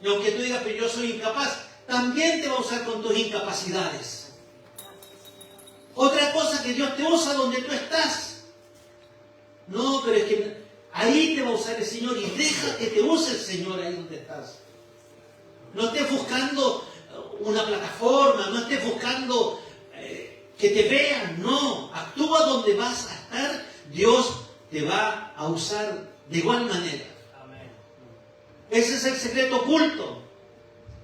Y aunque tú digas, pero yo soy incapaz, también te va a usar con tus incapacidades. Otra cosa, que Dios te usa donde tú estás. No, pero es que ahí te va a usar el Señor, y deja que te use el Señor ahí donde estás. No estés buscando una plataforma, no estés buscando que te vean, no. Actúa donde vas a estar, Dios te va a usar de igual manera. Amén. Ese es el secreto oculto.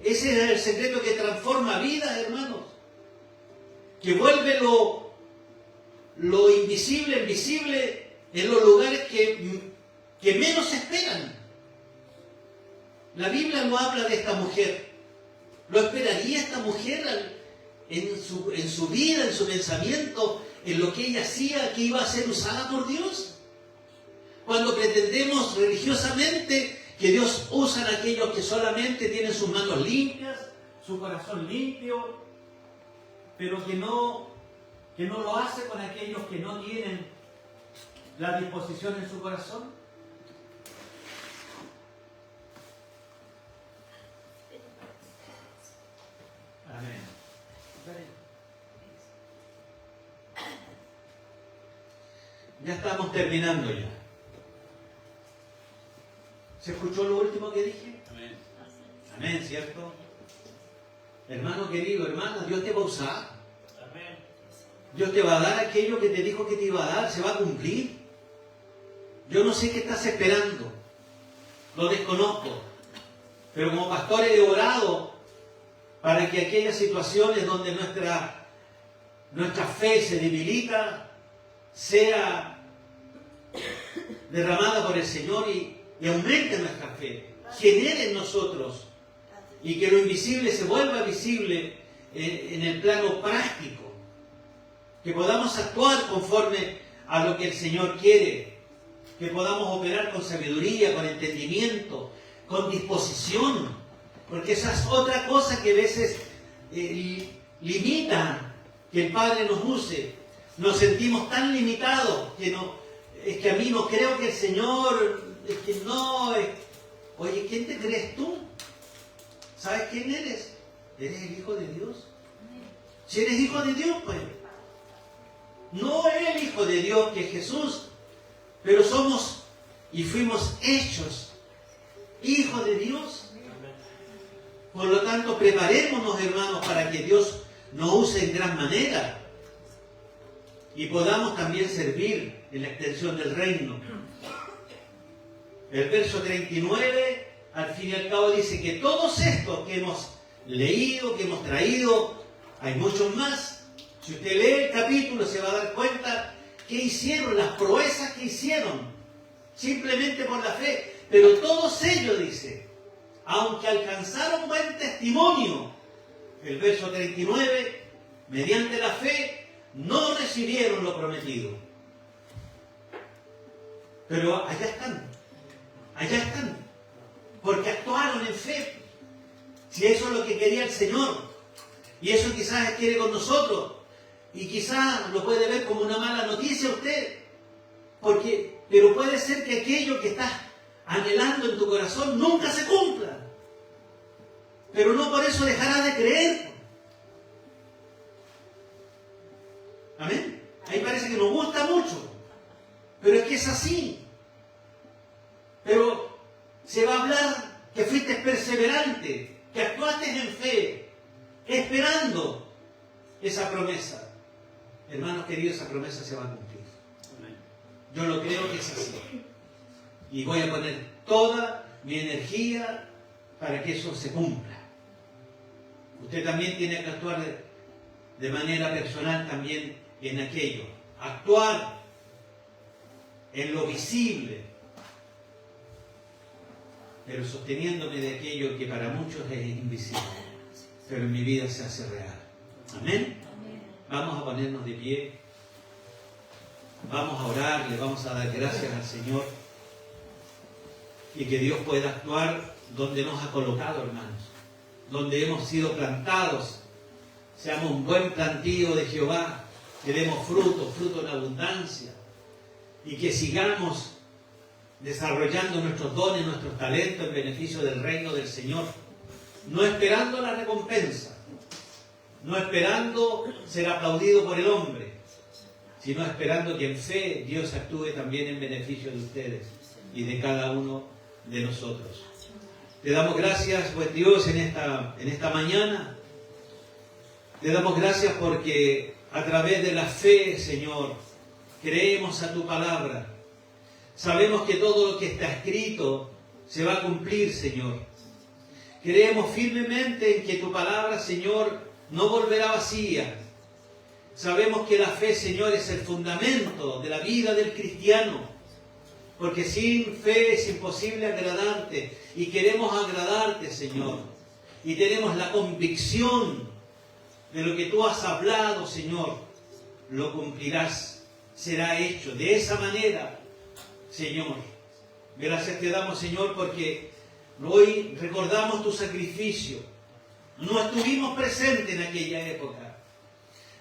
Ese es el secreto que transforma vidas, hermanos. Que vuelve lo invisible en visible en los lugares que menos esperan. La Biblia no habla de esta mujer. ¿Lo esperaría esta mujer en su vida, en su pensamiento, en lo que ella hacía, que iba a ser usada por Dios? Cuando pretendemos religiosamente que Dios usa a aquellos que solamente tienen sus manos limpias, su corazón limpio, pero que no lo hace con aquellos que no tienen la disposición en su corazón. Amén. Ya estamos terminando ya. ¿Se escuchó lo último que dije? Amén. Amén, ¿cierto? Hermano querido, hermana, Dios te va a usar. Amén. Dios te va a dar aquello que te dijo que te iba a dar, se va a cumplir. Yo no sé qué estás esperando, lo desconozco, pero como pastor he orado para que aquellas situaciones donde nuestra fe se debilita, sea derramada por el Señor y aumente nuestra fe, genere en nosotros, y que lo invisible se vuelva visible en el plano práctico, que podamos actuar conforme a lo que el Señor quiere, que podamos operar con sabiduría, con entendimiento, con disposición, porque esa es otra cosa que a veces limita que el Padre nos use. Nos sentimos tan limitados que es que a mí no creo que el Señor, es que no. Oye, ¿quién te crees tú? ¿Sabes quién eres? Eres el Hijo de Dios. Si eres Hijo de Dios, pues. No el Hijo de Dios que es Jesús, pero somos y fuimos hechos hijos de Dios. Por lo tanto, preparémonos, hermanos, para que Dios nos use en gran manera y podamos también servir en la extensión del reino. El verso 39 al fin y al cabo dice que todos estos que hemos leído, que hemos traído, hay muchos más. Si usted lee el capítulo se va a dar cuenta que hicieron, las proezas que hicieron, simplemente por la fe. Pero todos ellos, dice, aunque alcanzaron buen testimonio, el verso 39, mediante la fe, no recibieron lo prometido. Pero allá están, porque actuaron en fe. Si eso es lo que quería el Señor, y eso quizás quiere con nosotros, y quizás lo puede ver como una mala noticia usted, pero puede ser que aquello que estás anhelando en tu corazón nunca se cumpla. Pero no por eso dejarás de creer. Amén. Ahí parece que nos gusta mucho, pero es que es así. Pero se va a hablar que fuiste perseverante, que actuaste en fe, esperando esa promesa. Hermanos queridos, esa promesa se va a cumplir. Yo lo creo que es así. Y voy a poner toda mi energía para que eso se cumpla. Usted también tiene que actuar de manera personal también en aquello. Actuar en lo visible, pero sosteniéndome de aquello que para muchos es invisible, pero en mi vida se hace real. Amén. Vamos a ponernos de pie. Vamos a orar, le vamos a dar gracias al Señor. Y que Dios pueda actuar donde nos ha colocado, hermanos. Donde hemos sido plantados. Seamos un buen plantío de Jehová. Que demos fruto en abundancia. Y que sigamos desarrollando nuestros dones, nuestros talentos en beneficio del reino del Señor. No esperando la recompensa. No esperando ser aplaudido por el hombre, sino esperando que en fe Dios actúe también en beneficio de ustedes y de cada uno de nosotros. Te damos gracias, buen Dios, en esta mañana. Te damos gracias porque a través de la fe, Señor, creemos a tu palabra. Sabemos que todo lo que está escrito se va a cumplir, Señor. Creemos firmemente en que tu palabra, Señor, no volverá vacía. Sabemos que la fe, Señor, es el fundamento de la vida del cristiano, porque sin fe es imposible agradarte, y queremos agradarte, Señor, y tenemos la convicción de lo que tú has hablado, Señor, lo cumplirás, será hecho de esa manera, Señor. Gracias te damos, Señor, porque hoy recordamos tu sacrificio. No estuvimos presentes en aquella época.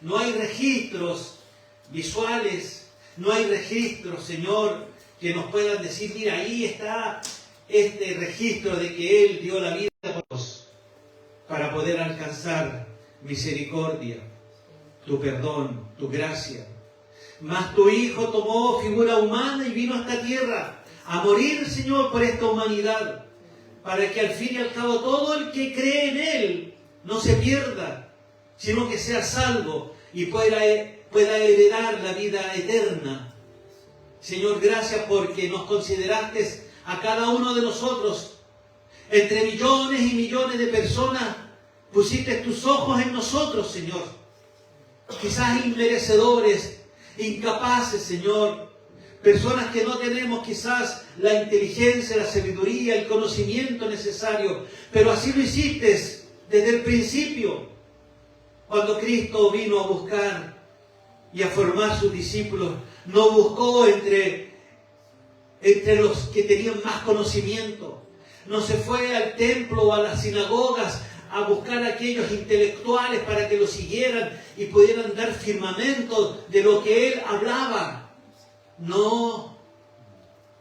No hay registros visuales, no hay registros, Señor, que nos puedan decir, mira, ahí está este registro de que Él dio la vida por nosotros para poder alcanzar misericordia, tu perdón, tu gracia. Mas tu Hijo tomó figura humana y vino a esta tierra a morir, Señor, por esta humanidad, para que al fin y al cabo todo el que cree en Él no se pierda, sino que sea salvo y pueda heredar la vida eterna. Señor, gracias porque nos consideraste a cada uno de nosotros, entre millones y millones de personas, pusiste tus ojos en nosotros, Señor. Quizás inmerecedores, incapaces, Señor, personas que no tenemos quizás la inteligencia, la sabiduría, el conocimiento necesario, pero así lo hiciste desde el principio, cuando Cristo vino a buscar y a formar sus discípulos. No buscó entre los que tenían más conocimiento. No se fue al templo o a las sinagogas a buscar a aquellos intelectuales para que lo siguieran y pudieran dar firmamento de lo que Él hablaba. No,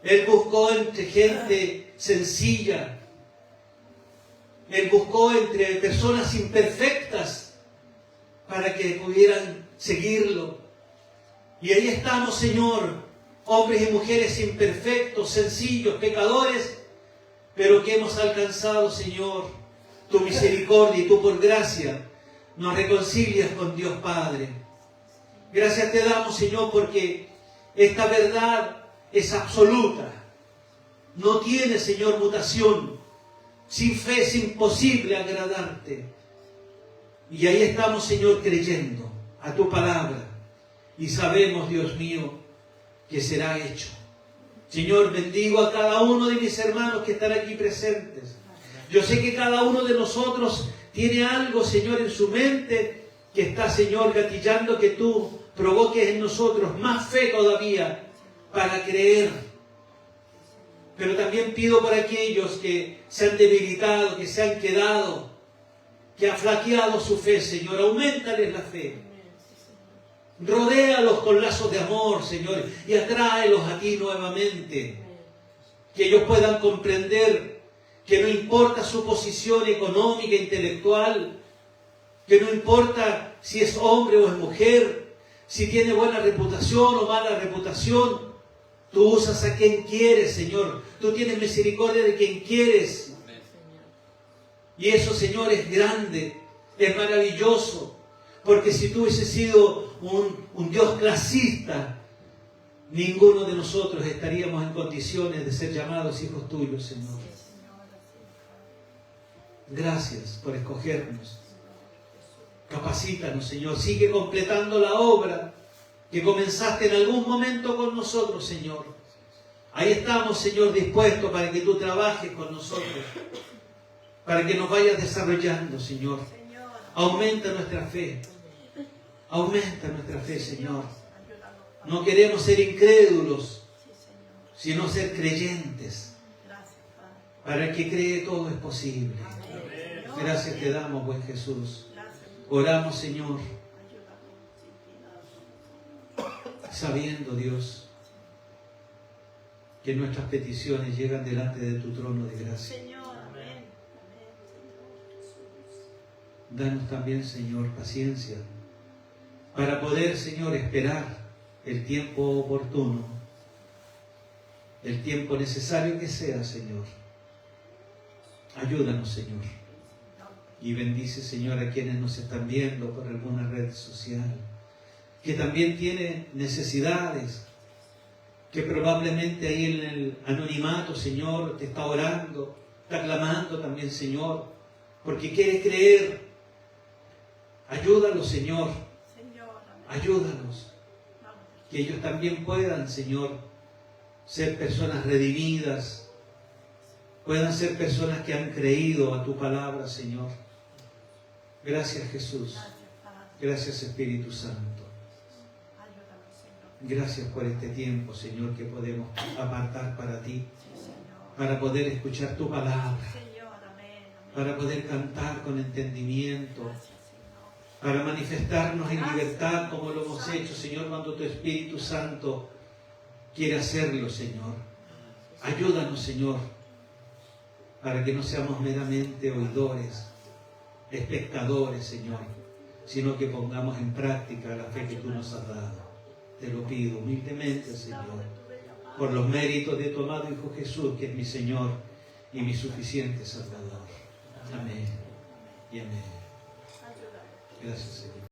Él buscó entre gente sencilla. Él buscó entre personas imperfectas para que pudieran seguirlo. Y ahí estamos, Señor, hombres y mujeres imperfectos, sencillos, pecadores, pero que hemos alcanzado, Señor, tu misericordia, y tú por gracia nos reconcilias con Dios Padre. Gracias te damos, Señor, porque esta verdad es absoluta. No tiene, Señor, mutación. Sin fe es imposible agradarte. Y ahí estamos, Señor, creyendo a tu palabra. Y sabemos, Dios mío, que será hecho. Señor, bendigo a cada uno de mis hermanos que están aquí presentes. Yo sé que cada uno de nosotros tiene algo, Señor, en su mente que está, Señor, gatillando que tú provoques en nosotros más fe todavía para creer. Pero también pido por aquellos que se han debilitado, que se han quedado, que ha flaqueado su fe, Señor. Auméntales la fe. Rodéalos con lazos de amor, Señor, y atráelos a ti nuevamente. Que ellos puedan comprender que no importa su posición económica, intelectual, que no importa si es hombre o es mujer, si tiene buena reputación o mala reputación, tú usas a quien quieres, Señor. Tú tienes misericordia de quien quieres. Y eso, Señor, es grande, es maravilloso. Porque si tú hubieses sido un Dios clasista, ninguno de nosotros estaríamos en condiciones de ser llamados hijos tuyos, Señor. Gracias por escogernos. Capacítanos, Señor. Sigue completando la obra que comenzaste en algún momento con nosotros, Señor. Ahí estamos, Señor, dispuestos para que tú trabajes con nosotros, para que nos vayas desarrollando, Señor. Aumenta nuestra fe. Aumenta nuestra fe, Señor. No queremos ser incrédulos, sino ser creyentes. Para el que cree todo es posible. Gracias te damos, buen Jesús. Oramos, Señor, sabiendo, Dios, que nuestras peticiones llegan delante de tu trono de gracia. Danos también, Señor, paciencia para poder, Señor, esperar el tiempo oportuno, el tiempo necesario que sea, Señor. Ayúdanos, Señor. Y bendice, Señor, a quienes nos están viendo por alguna red social, que también tiene necesidades, que probablemente ahí en el anonimato, Señor, te está orando, está clamando también, Señor, porque quiere creer. Ayúdalos, Señor. Ayúdalos. Que ellos también puedan, Señor, ser personas redimidas, puedan ser personas que han creído a tu palabra, Señor. Gracias, Jesús. Gracias, Espíritu Santo. Gracias por este tiempo, Señor, que podemos apartar para ti, para poder escuchar tu palabra, para poder cantar con entendimiento, para manifestarnos en libertad como lo hemos hecho, Señor, cuando tu Espíritu Santo quiere hacerlo, Señor. Ayúdanos, Señor, para que no seamos meramente oidores, espectadores, Señor, sino que pongamos en práctica la fe que tú nos has dado. Te lo pido humildemente, Señor, por los méritos de tu amado Hijo Jesús, que es mi Señor y mi suficiente Salvador. Amén y amén. Gracias, Señor.